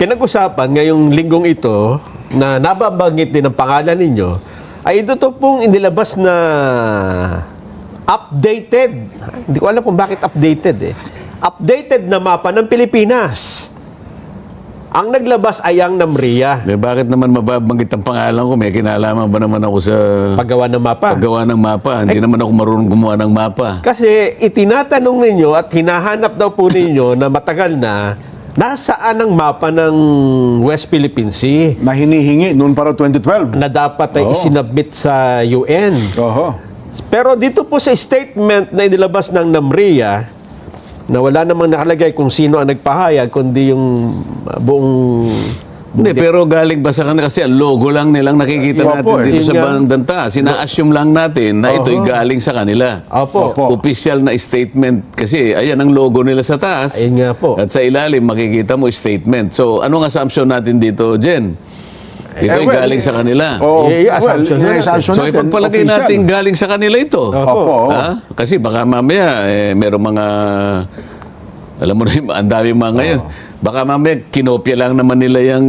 pinag-usapan ngayong linggong ito na nababanggit din ang pangalan ninyo ay ito to pong inilabas na updated. Hindi ko alam kung bakit updated eh. Updated na mapa ng Pilipinas. Ang naglabas ay ang NAMRIA. Bakit naman mababanggit ang pangalan ko? May kinalaman ba naman ako sa Paggawa ng mapa. paggawa ng mapa? Hindi naman ako marunong gumawa ng mapa. Kasi itinatanong ninyo at hinahanap daw po ninyo na matagal na nasaan ang mapa ng West Philippine Sea Na hinihingi noon para 2012. na dapat ay isinabit sa UN. Oho. Pero dito po sa statement na inilabas ng NAMRIA na wala namang nakalagay kung sino ang nagpahayag kundi yung buong Hindi, pero galing ba sa kanila? Kasi ang logo lang nilang nakikita Opo, natin dito yun sa nga. bandang taas. Sina-assume lang natin na ito'y galing sa kanila. Opo. Opo. Official na statement. Kasi ayan ang logo nila sa taas. Ayun nga po. At sa ilalim makikita mo statement. So anong assumption natin dito, Jen? Ito'y well, galing sa kanila. Oh, Yung assumption natin. So ipagpalagay official. natin galing sa kanila ito. Opo. Ha? Kasi baka mamaya merong mga alam mo na yun, ang dami mga ngayon. Baka mamaya kinopya lang naman nila yung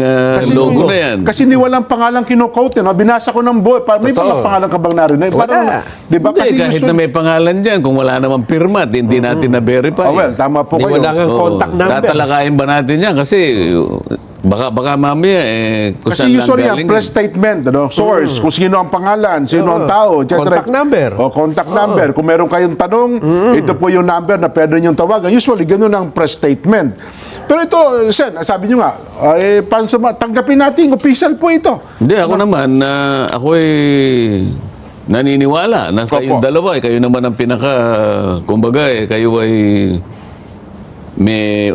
logo na yan. Kasi ni walang pangalang kino-quote. No? Binasa ko ng buhay. May Totoo. pangalan ka bang narinig? Wala. Diba? Hindi, Kasi kahit na may pangalan dyan, kung wala namang pirma, at hindi natin na-verify. Oh, well, tama po Di kayo. wala nga contact number. Tatalakayin ba natin yan? Kasi baka mamaya, kung Kasi saan lang usually ang galing. press statement, source, kung sino ang pangalan, sino ang tao, etc. Contact number. O contact number. Kung meron kayong tanong, ito po yung number na pwede niyong tawagan. Usually, ganun ang press statement. Pero ito, Sen, sabi niyo nga, tanggapin natin, official po ito. Hindi, ako naman, ako'y naniniwala na kayong Opo. dalawa, kayo naman ang pinaka, kumbaga, kayo ay may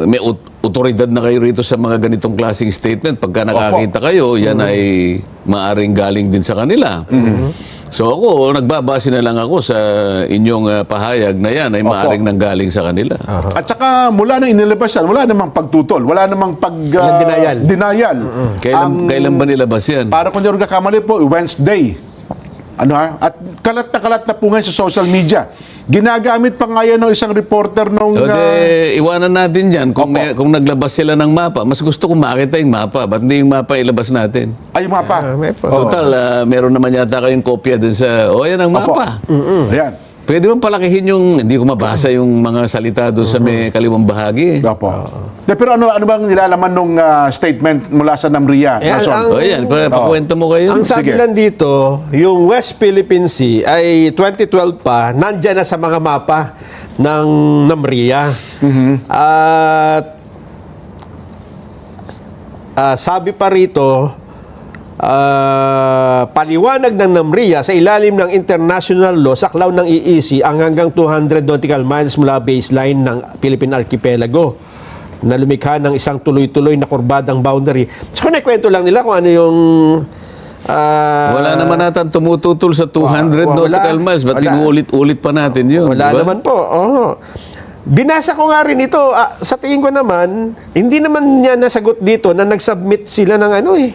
otoridad na kayo rito sa mga ganitong klaseng statement. Pagka nakakita kayo, yan ay maaring galing din sa kanila. So ako, nagbabase na lang ako sa inyong pahayag na yan ay maaring nanggaling sa kanila. At saka, mula nang inilabas yan, wala namang pagtutol, wala namang Walang denial. denial. Kailan ba nilabas yan? Para kung di rin kakamali po, Wednesday. At kalat na po ngayon sa social media. Ginagamit pa nga yan ng isang reporter nung... So, iwanan natin dyan. Kung naglabas sila ng mapa, mas gusto kong makita yung mapa. Ba't hindi yung mapa ilabas natin? ay, mapa. may po. Total, meron naman yata kayong kopya dun sa... yan ang mapa. Ayan. Pwede bang palakihin yung... Hindi ko mabasa yung mga salita doon sa may kaliwang bahagi. Opo. Pero ano bang nilalaman nung statement mula sa NAMRIA? Eh, Nason? ang- Yan, pakwento mo kayo. Ang sabi Sige. lang dito, yung West Philippine Sea ay 2012 pa, nandyan na sa mga mapa ng NAMRIA. At sabi pa rito, paliwanag ng NAMRIA sa ilalim ng international law, saklaw ng EEC ang hanggang 200 nautical miles mula baseline ng Philippine Archipelago na lumikha ng isang tuloy-tuloy na kurbadang boundary. So, kwento lang nila kung ano yung... Wala naman natin tumututol sa 200 wala. nautical miles. Ba't Wala. inuulit-ulit pa natin yun? Wala di ba? naman po. Oo. Binasa ko nga rin ito. Sa tingin ko naman, hindi naman niya nasagot dito na nag-submit sila ng ano eh.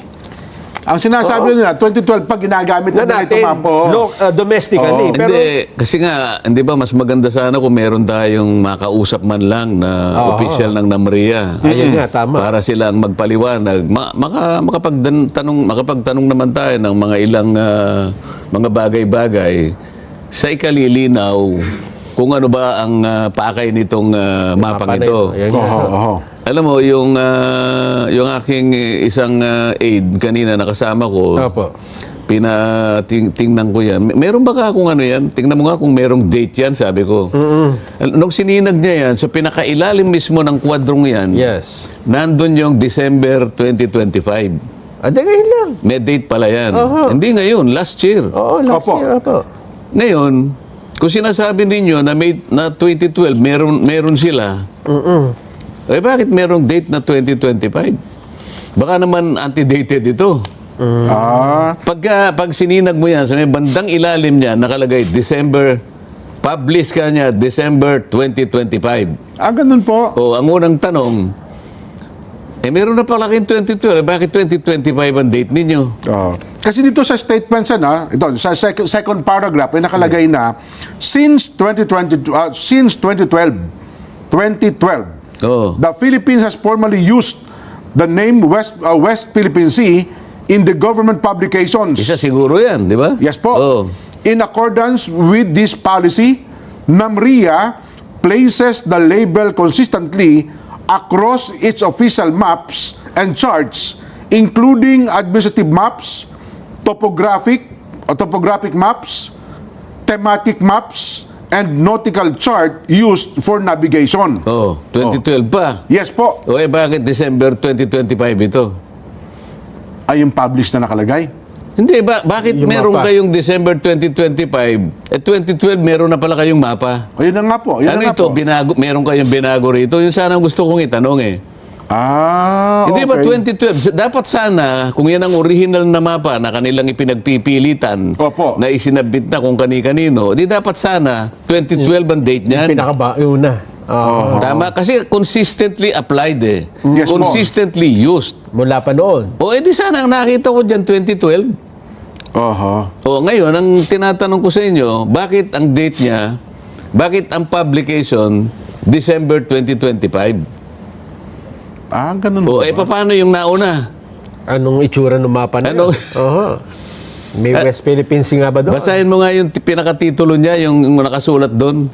Ang sinasabi nila, 2012 pa ginagamit Na na ito natin, mapa. domestically. Pero, Hindi, kasi nga, hindi ba, mas maganda sana kung meron tayong makausap man lang na official ng NAMRIA. ayun nga, tama. Para silang magpaliwanag. Makapagtanong naman tayo ng mga ilang mga bagay-bagay sa ikalilinaw kung ano ba ang pakay nitong mapang Mapa na ito. Ayun nga. Alam mo, yung aking isang aide kanina nakasama ko, Opo. tingnan ko yan. Meron ba kung ano yan? Tingnan mo nga kung merong date yan, sabi ko. Nung sininag niya yan, sa pinakailalim mismo ng kwadrong yan, Yes. nandun yung December 2025. Ngayon lang. May date pala yan. Oho. Hindi ngayon, last year. Oo, last Opo. year. Opo. Ngayon, kung sinasabi ninyo na 2012, meron sila, bakit merong date na 2025? Baka naman anti-dated ito. Pag sininag mo yan, sa may bandang ilalim niya, nakalagay publish ka niya, December 2025. Ganun po. O, ang unang tanong, meron na pala kayong 2012, bakit 2025 ang date ninyo? Kasi dito sa statement ito, sa second paragraph, ay nakalagay na, since 2012, Oh. the Philippines has formally used the name West Philippine Sea in the government publications. Isa siguro yan, di ba? Yes po. Oh. In accordance with this policy, NAMRIA places the label consistently across its official maps and charts, including administrative maps, topographic maps, thematic maps, and nautical chart used for navigation. Oh, 2012 pa. Yes po. O bakit December 2025 ito? Ay yung published na nakalagay. Hindi, bakit Yung meron mapa. kayong December 2025? 2012 meron na pala kayong mapa. Ayun na nga po. Yun Ano na nga ito? po. Meron kayong binago rito? Yung sana gusto kong itanong eh. Hindi ba okay. 2012? Dapat sana, kung yan ang original na mapa na kanilang ipinagpipilitan Opo. na isinabit na kung kani-kanino, di dapat sana 2012 ang date niyan. Una. Tama? Kasi consistently applied eh. Yes, Consistently used. Mula pa noon. O edi sana ang nakita ko dyan 2012. Aha. O ngayon, ang tinatanong ko sa inyo, bakit ang date niya, bakit ang publication December 2025? Ganun O ba? paano yung nauna? Anong itsura ng mapa na Ano? yun? May West Philippine Sea nga ba doon? Basahin mo nga yung pinakatitulo niya, yung nakasulat doon.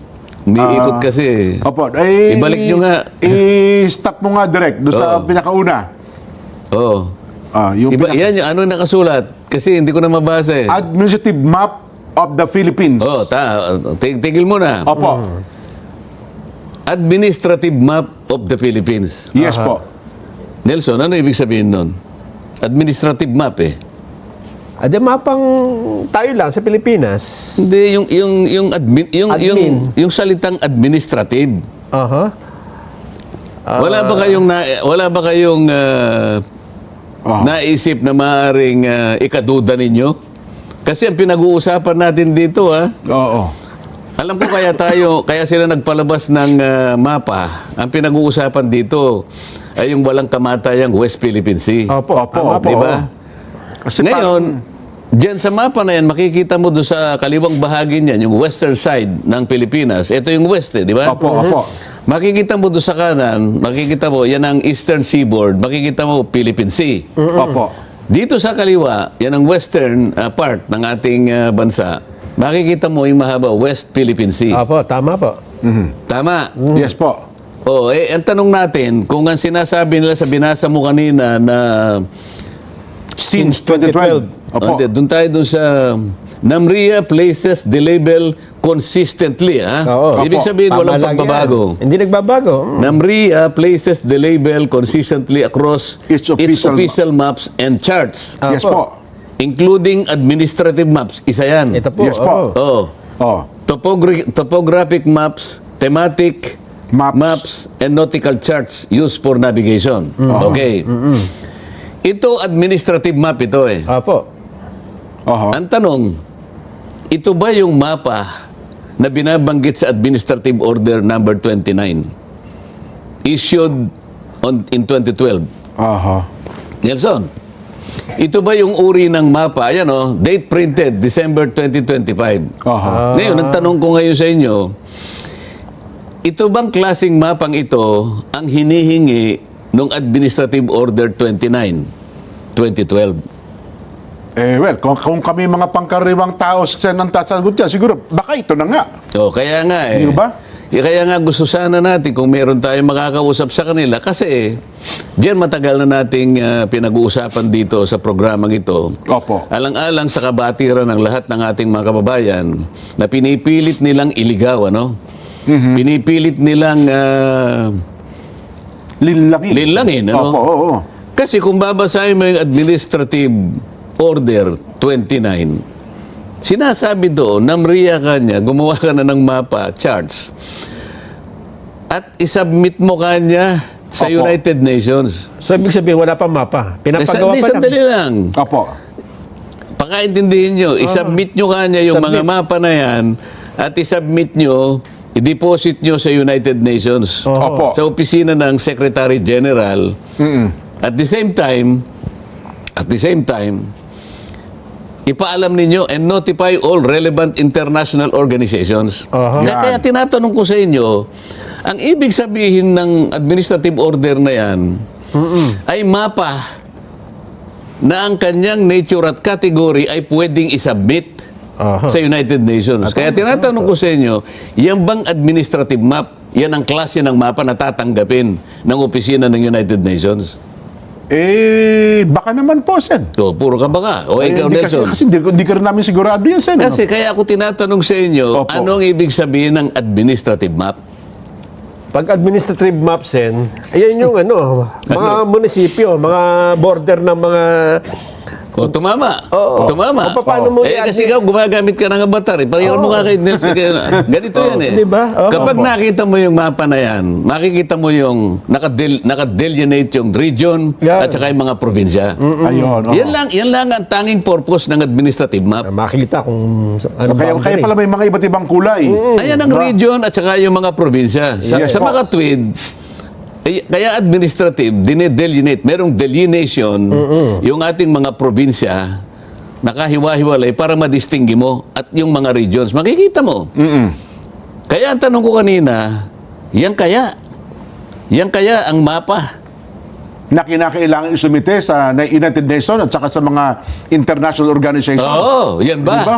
Umiikot kasi. Opo. Ibalik nyo nga. I-stop mo nga direct doon sa Oo. pinakauna. Oo. Yung Yan yung ano yung nakasulat. Kasi hindi ko na mabasa eh. Administrative Map of the Philippines. Tigil mo na. Opo. Administrative Map of the Philippines. Yes po. Nelson, ano ibig sabihin nun? Administrative map eh. mapang tayo lang sa Pilipinas. Hindi, yung Admin. yung salitang administrative. Aha. Wala ba kayong naisip na maaaring ikaduda ninyo? Kasi ang pinag-uusapan natin dito Oo. alam ko kaya sila nagpalabas ng mapa. Ang pinag-uusapan dito ay yung walang kamatayang West Philippine Sea. Opo. Tama po. Di ba? Kasi Ngayon, dyan sa mapa na yan, makikita mo doon sa kaliwang bahagi niyan, yung western side ng Pilipinas. Ito yung west di ba? Opo. Makikita mo doon sa kanan, makikita mo, yan ang eastern seaboard, makikita mo Philippine Sea. Opo. Dito sa kaliwa, yan ang western part ng ating bansa. Makikita mo yung mahaba West Philippine Sea. Opo, tama po. Tama. Yes po. Ang tanong natin, kung ang sinasabi nila sa binasa mo kanina na Since 2012. Opo. doon tayo doon sa NAMRIA places the label consistently. Oo. Ibig Opo. sabihin walang Tama lagi pagbabago. yan. Hindi nagbabago. NAMRIA places the label consistently across Its official maps and charts, Yes po. including administrative maps. Isa yan. Ito po. Yes po. Oh. Oh. Topographic maps, thematic maps, and nautical charts used for navigation. Okay. Ito, administrative map ito eh. Opo. Aha. Ang tanong, ito ba yung mapa na binabanggit sa Administrative Order number 29 issued in 2012? Aha. Nelson, ito ba yung uri ng mapa? Ayan date printed, December 2025. Aha. Ngayon, ang tanong ko ngayon sa inyo, ito bang klaseng mapang ito ang hinihingi nung Administrative Order 29, 2012? Well, kung kami mga pangkaraniwang tao sa nang tasagot yan, siguro, baka ito na nga. Kaya nga eh. Di ba? Kaya nga gusto sana natin kung meron tayong makakausap sa kanila kasi diyan matagal na nating pinag-uusapan dito sa programang ito. Opo. Alang-alang sa kabatiran ng lahat ng ating mga kababayan na pinipilit nilang iligaw, Pinipilit nilang linlangin, Opo, oo. Kasi kung babasahin mo yung Administrative Order 29, sinasabi doon, NAMRIA kanya, gumawa ka na ng mapa, charts, at isubmit mo kanya sa Opo. United Nations. So, ibig sabihin, wala pa mapa. Pinapagawa pa lang. Sandali lang. Opo. Pakaintindihin nyo, isubmit nyo kanya yung mga Submit. mapa na yan at isubmit nyo, i-deposit nyo sa United Nations. Opo. Sa opisina ng Secretary General. At the same time, ipaalam ninyo and notify all relevant international organizations. Aha. Kaya tinatanong ko sa inyo, ang ibig sabihin ng administrative order na yan, ay mapa na ang kanyang nature at category ay pwedeng isubmit sa United Nations. Kaya tinatanong ko sa inyo, yan bang administrative map, yan ang klase ng mapa na tatanggapin ng opisina ng United Nations? Baka naman po, Sen. So, puro ka baka. O ikaw, Nelson. Kasi di ka rin namin sigurado yan, Sen. Kasi kaya ako tinatanong sa inyo, Opo. anong ibig sabihin ng administrative map? Pag administrative maps, ayan yung mga munisipyo, mga border ng mga... O, tumama. Oo. Tumama. O, paano mo kasi ikaw, gumagamit ka ng avatar. Parang mo nga kay Nelson. Ganito yan eh. Di ba? Oo. Kapag nakita mo yung mapa na yan, makikita mo yung naka-delineate yung region Yan. at saka yung mga probinsya. Ayun. oo. Yan lang ang tanging purpose ng administrative map. Makikita kung ano Kaya pala may mga iba't ibang kulay. Ayan ang region at saka yung mga probinsya. Yes. Sa mga tweed, kaya administrative, dinedelineate, merong delineation yung ating mga probinsya nakahiwa-hiwalay para madistinggi mo at yung mga regions, makikita mo. Kaya ang tanong ko kanina, yan kaya ang mapa. Na kinakailangan isumite sa United Nations at saka sa mga international organizations. Oo, yan ba? Di ba?